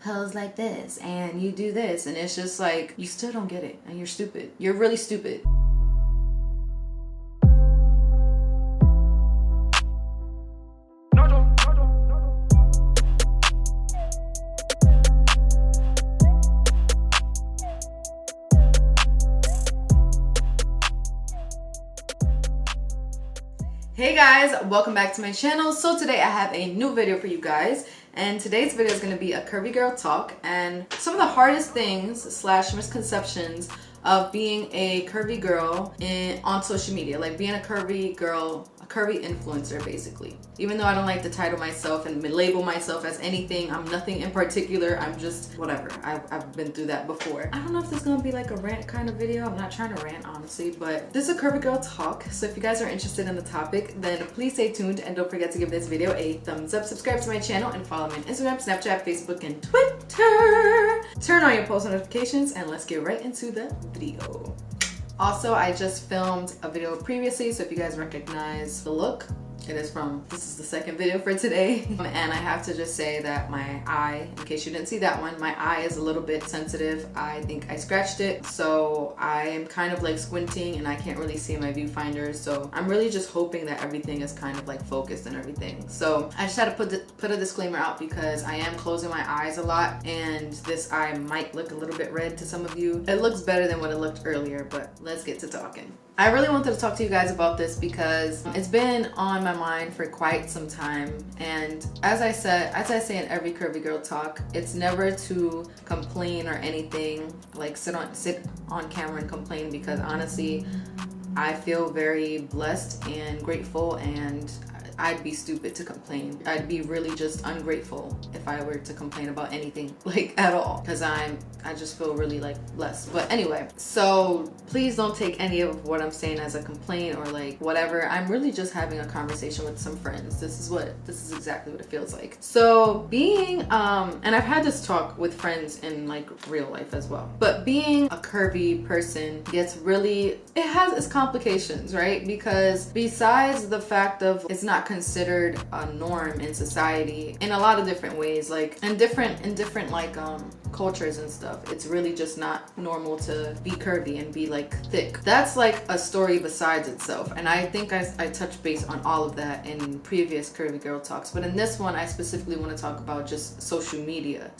pose like this and you do this, and it's just like, you still don't get it and you're stupid. You're really stupid. Hey guys, welcome back to my channel. So today I have a new video for you guys, and today's video is going to be a curvy girl talk and some of the hardest things / misconceptions of being a curvy girl on social media, like being a curvy girl, a curvy influencer basically. Even though I don't like to title myself and label myself as anything, I'm nothing in particular, I'm just whatever. I've been through that before. I don't know if this is gonna be like a rant kind of video. I'm not trying to rant honestly, but this is a curvy girl talk. So if you guys are interested in the topic, then please stay tuned and don't forget to give this video a thumbs up, subscribe to my channel, and follow me on Instagram, Snapchat, Facebook, and Twitter. Turn on your post notifications and let's get right into the video. Also, I just filmed a video previously, so if you guys recognize the look, this is the second video for today. And I have to just say that my eye, in case you didn't see that one, my eye is a little bit sensitive. I think I scratched it, so I am kind of like squinting and I can't really see my viewfinder. So I'm really just hoping that everything is kind of like focused and everything. So I just had to put a disclaimer out because I am closing my eyes a lot and this eye might look a little bit red to some of you. It looks better than what it looked earlier, but let's get to talking. I really wanted to talk to you guys about this because it's been on my mind for quite some time, and as I say in every curvy girl talk, it's never to complain or anything, like sit on camera and complain, because honestly I feel very blessed and grateful, and I'd be stupid to complain. I'd be really just ungrateful if I were to complain about anything, like at all, because I just feel really like blessed. But anyway, so please don't take any of what I'm saying as a complaint or like whatever. I'm really just having a conversation with some friends. This is exactly what it feels like. So being and I've had this talk with friends in like real life as well, but being a curvy person it has its complications, right? Because besides the fact of it's not considered a norm in society in a lot of different ways, like in different like cultures and stuff, it's really just not normal to be curvy and be like thick. That's like a story besides itself, and I think I touched base on all of that in previous curvy girl talks, but in this one I specifically want to talk about just social media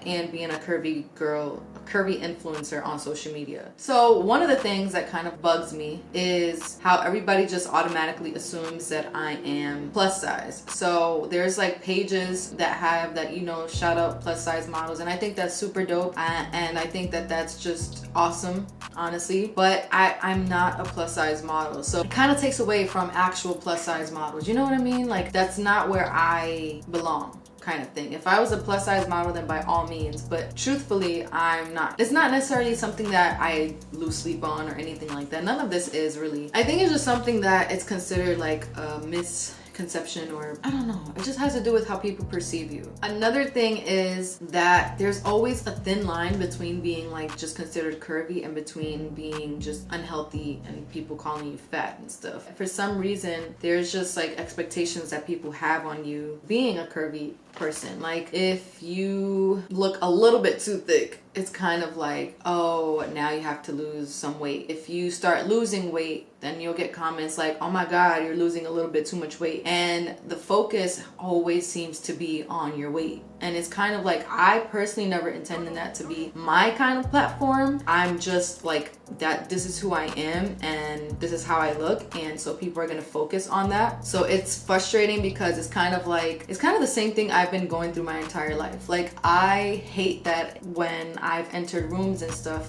and being a curvy girl, a curvy influencer on social media. So one of the things that kind of bugs me is how everybody just automatically assumes that I am plus size. So there's like pages that have that, you know, shout out plus size models, and I think that's super dope, and I think that that's just awesome, honestly. But I'm not a plus size model, so it kind of takes away from actual plus size models, you know what I mean? Like that's not where I belong, kind of thing. If I was a plus size model, then by all means, but truthfully I'm not. It's not necessarily something that I lose sleep on or anything like that. None of this is really. I think it's just something that it's considered like a misconception, or I don't know, it just has to do with how people perceive you. Another thing is that there's always a thin line between being like just considered curvy and between being just unhealthy and people calling you fat and stuff. For some reason there's just like expectations that people have on you being a curvy person. Like if you look a little bit too thick, it's kind of like, oh, now you have to lose some weight. If you start losing weight, then you'll get comments like, oh my god, you're losing a little bit too much weight, and the focus always seems to be on your weight. And it's kind of like, I personally never intended that to be my kind of platform. I'm just like that, this is who I am and this is how I look, and so people are gonna focus on that. So it's frustrating because it's kind of the same thing I've been going through my entire life. Like I hate that when I've entered rooms and stuff,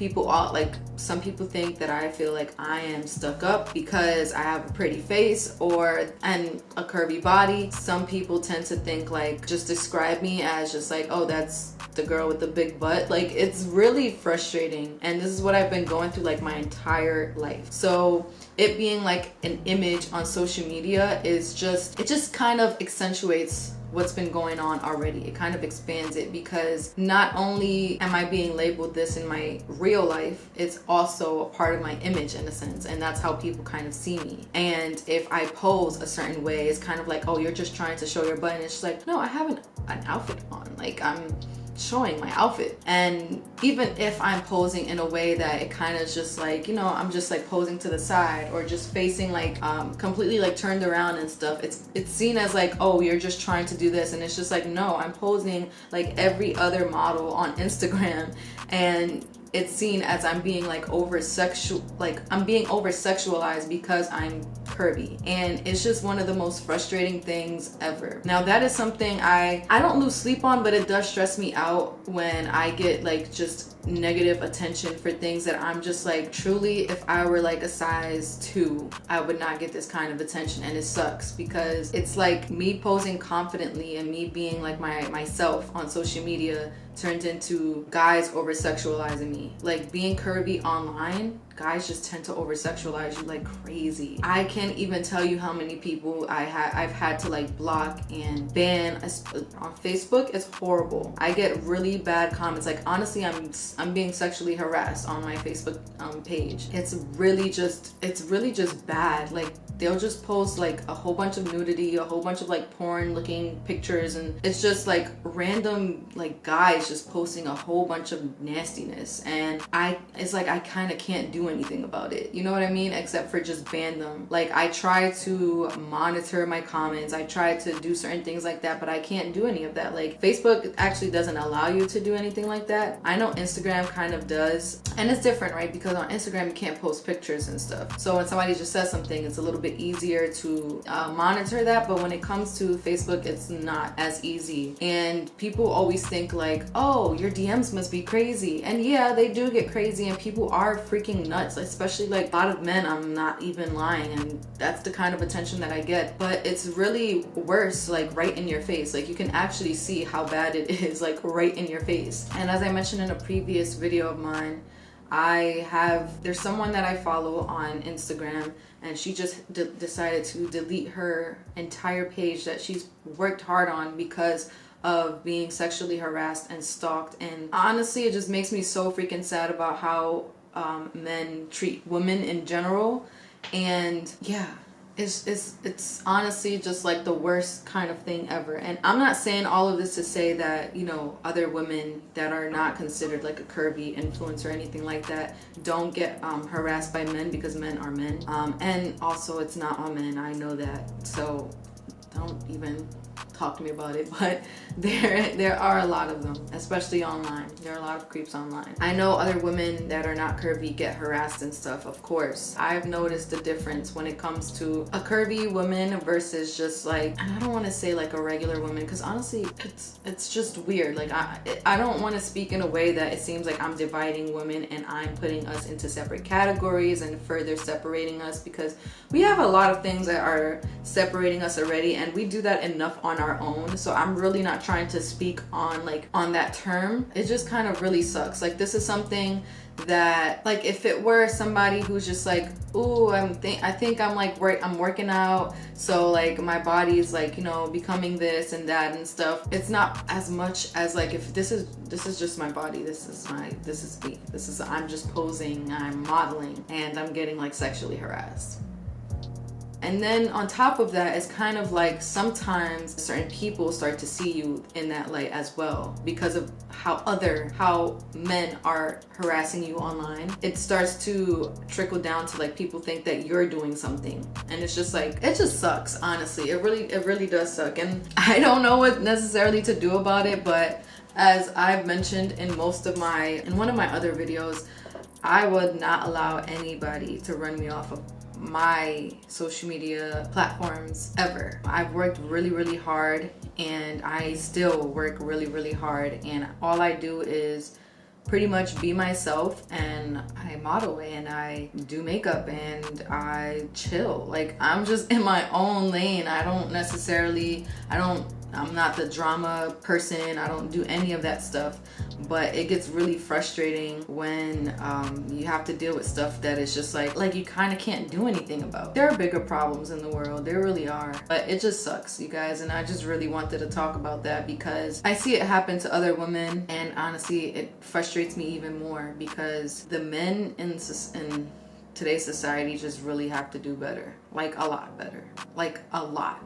some people think that I feel like I am stuck up because I have a pretty face and a curvy body. Some people tend to think like, just describe me as just like, oh, that's the girl with the big butt. Like it's really frustrating, and this is what I've been going through like my entire life. So it being like an image on social media it just kind of accentuates what's been going on already. It kind of expands it, because not only am I being labeled this in my real life, it's also a part of my image in a sense, and that's how people kind of see me. And if I pose a certain way, it's kind of like, oh, you're just trying to show your butt, and it's just like, no, I have an outfit on. Like showing my outfit. And even if I'm posing in a way that it kind of just like, you know, I'm just like posing to the side or just facing like completely like turned around and stuff, it's seen as like, oh, you're just trying to do this. And it's just like, no, I'm posing like every other model on Instagram, and it's seen as I'm being like I'm being over sexualized because I'm curvy. And it's just one of the most frustrating things ever. Now that is something I don't lose sleep on, but it does stress me out when I get like just negative attention for things that I'm just like, truly, if I were like a size 2, I would not get this kind of attention. And it sucks because it's like me posing confidently and me being like myself on social media turns into guys over sexualizing me. Like being curvy online, guys just tend to over sexualize you like crazy. I can't even tell you how many people I've had to like block and ban on Facebook. It's horrible. I get really bad comments. Like honestly, I'm being sexually harassed on my Facebook page. It's really just bad. Like they'll just post like a whole bunch of nudity, a whole bunch of like porn looking pictures, and it's just like random like guys just posting a whole bunch of nastiness, and it's like I kind of can't do anything about it, you know what I mean, except for just ban them. Like I try to monitor my comments, I try to do certain things like that, but I can't do any of that. Like Facebook actually doesn't allow you to do anything like that. I know Instagram kind of does, and it's different, right? Because on Instagram you can't post pictures and stuff, so when somebody just says something, it's a little bit easier to monitor that. But when it comes to Facebook, it's not as easy, and people always think like, oh, your DMs must be crazy. And yeah, they do get crazy, and people are freaking nuts, especially like a lot of men. I'm not even lying, and that's the kind of attention that I get. But it's really worse like right in your face. Like you can actually see how bad it is like right in your face. And as I mentioned in a previous video of mine, there's someone that I follow on Instagram, and she just decided to delete her entire page that she's worked hard on because of being sexually harassed and stalked. And honestly, it just makes me so freaking sad about how men treat women in general. And yeah, it's honestly just like the worst kind of thing ever. And I'm not saying all of this to say that, you know, other women that are not considered like a curvy influence or anything like that don't get harassed by men, because men are men. And also it's not all men, I know that, so don't even talk to me about it. But there are a lot of them, especially online. There are a lot of creeps online. I know other women that are not curvy get harassed and stuff, of course. I've noticed the difference when it comes to a curvy woman versus just like, and I don't want to say like a regular woman, because honestly it's just weird. Like I don't want to speak in a way that it seems like I'm dividing women and I'm putting us into separate categories and further separating us, because we have a lot of things that are separating us already, and we do that enough on our own. So I'm really not trying to speak on like on that term. It just kind of really sucks. Like this is something that, like, if it were somebody who's just like, ooh, I think I'm like I'm working out, so like my body's like, you know, becoming this and that and stuff. It's not as much as like, if this is just my body, this is me, I'm just posing, I'm modeling, and I'm getting like sexually harassed. And then on top of that, it's kind of like sometimes certain people start to see you in that light as well, because of how men are harassing you online. It starts to trickle down to like people think that you're doing something, and it's just like, it just sucks, honestly. It really does suck, and I don't know what necessarily to do about it. But as I've mentioned in one of my other videos, I would not allow anybody to run me off of my social media platforms ever. I've worked really hard, and I still work really hard, and all I do is pretty much be myself, and I model, and I do makeup, and I chill. Like, I'm just in my own lane. I'm not the drama person. I don't do any of that stuff. But it gets really frustrating when you have to deal with stuff that is just like you kind of can't do anything about. There are bigger problems in the world. There really are. But it just sucks, you guys. And I just really wanted to talk about that because I see it happen to other women. And honestly, it frustrates me even more, because the men in today's society just really have to do better. Like a lot better. Like a lot.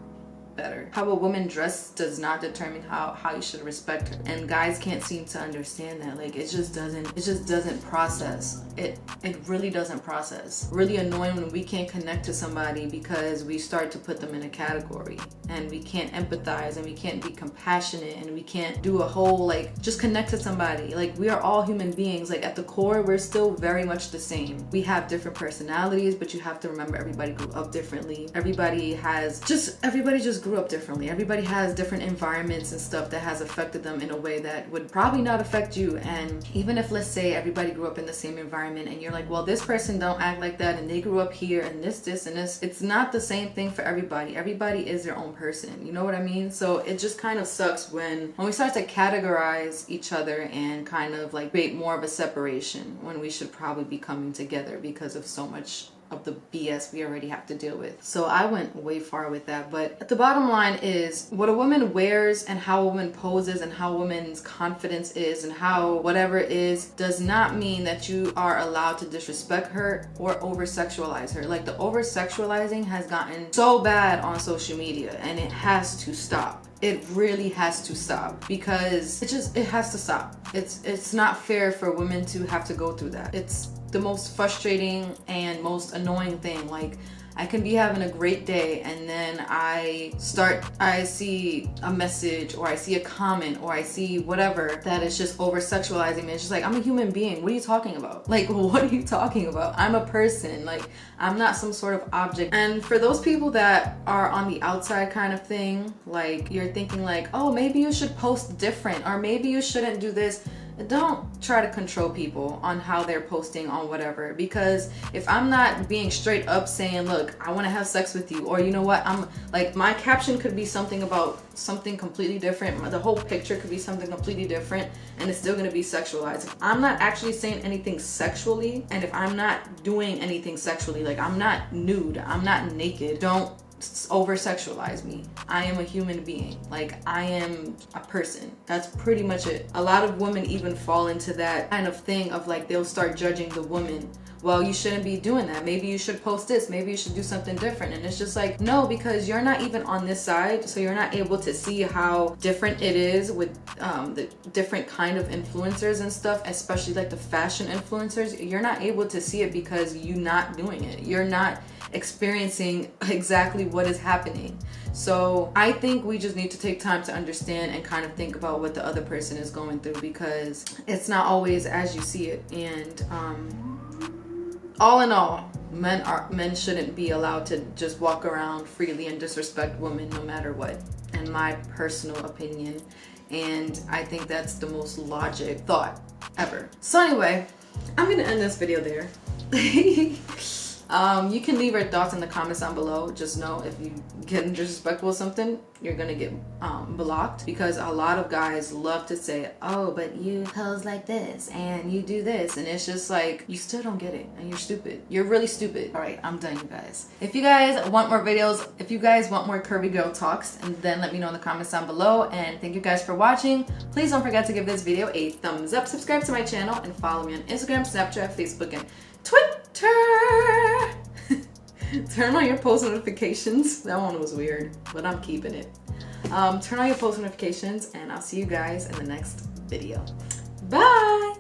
better. How a woman dresses does not determine how you should respect her. And guys can't seem to understand that. Like, it just doesn't process. It really doesn't process. Really annoying when we can't connect to somebody because we start to put them in a category, and we can't empathize, and we can't be compassionate, and we can't do a whole, like, just connect to somebody. Like, we are all human beings. Like, at the core, we're still very much the same. We have different personalities, but you have to remember everybody grew up differently. Everybody just grew up differently. Everybody has different environments and stuff that has affected them in a way that would probably not affect you. And even if, let's say, everybody grew up in the same environment and you're like, well, this person don't act like that and they grew up here and this and this, it's not the same thing for everybody. Everybody is their own person. You know what I mean? So it just kind of sucks when we start to categorize each other and kind of like create more of a separation when we should probably be coming together because of so much of the BS we already have to deal with. So I went way far with that, but the bottom line is what a woman wears and how a woman poses and how a woman's confidence is and how whatever is does not mean that you are allowed to disrespect her or over-sexualize her. Like, the over-sexualizing has gotten so bad on social media, and it has to stop. It really has to stop, because it has to stop. It's not fair for women to have to go through that. It's the most frustrating and most annoying thing. Like, I can be having a great day and then I see a message or I see a comment or I see whatever that is just over sexualizing me. It's just like, I'm a human being. What are you talking about? Like, what are you talking about? I'm a person. Like, I'm not some sort of object. And for those people that are on the outside kind of thing, like, you're thinking like, oh, maybe you should post different, or maybe you shouldn't do this. Don't try to control people on how they're posting on whatever, because if I'm not being straight up saying, look, I want to have sex with you, or you know what, I'm like, my caption could be something about something completely different, the whole picture could be something completely different, and it's still going to be sexualized. If I'm not actually saying anything sexually, and if I'm not doing anything sexually, like, I'm not nude, I'm not naked, don't over-sexualize me. I am a human being. Like, I am a person. That's pretty much it. A lot of women even fall into that kind of thing of like, they'll start judging the woman. Well, you shouldn't be doing that. Maybe you should post this. Maybe you should do something different. And it's just like, no, because you're not even on this side, so you're not able to see how different it is with the different kind of influencers and stuff, especially like the fashion influencers. You're not able to see it because you're not doing it. You're not experiencing exactly what is happening. So I think we just need to take time to understand and kind of think about what the other person is going through, because it's not always as you see it. And all in all, men shouldn't be allowed to just walk around freely and disrespect women no matter what, in my personal opinion. And I think that's the most logic thought ever. So anyway, I'm gonna end this video there. You can leave your thoughts in the comments down below. Just know if you get disrespectful with something, you're gonna get blocked, because a lot of guys love to say, oh, but you pose like this and you do this, and it's just like, you still don't get it and you're stupid. You're really stupid. All right, I'm done, you guys. If you guys want more videos, if you guys want more curvy girl talks, and then let me know in the comments down below. And thank you guys for watching. Please don't forget to give this video a thumbs up, subscribe to my channel, and follow me on Instagram, Snapchat, Facebook, and Twitter. Turn on your post notifications. That one was weird, but I'm keeping it. Turn on your post notifications, and I'll see you guys in the next video. Bye!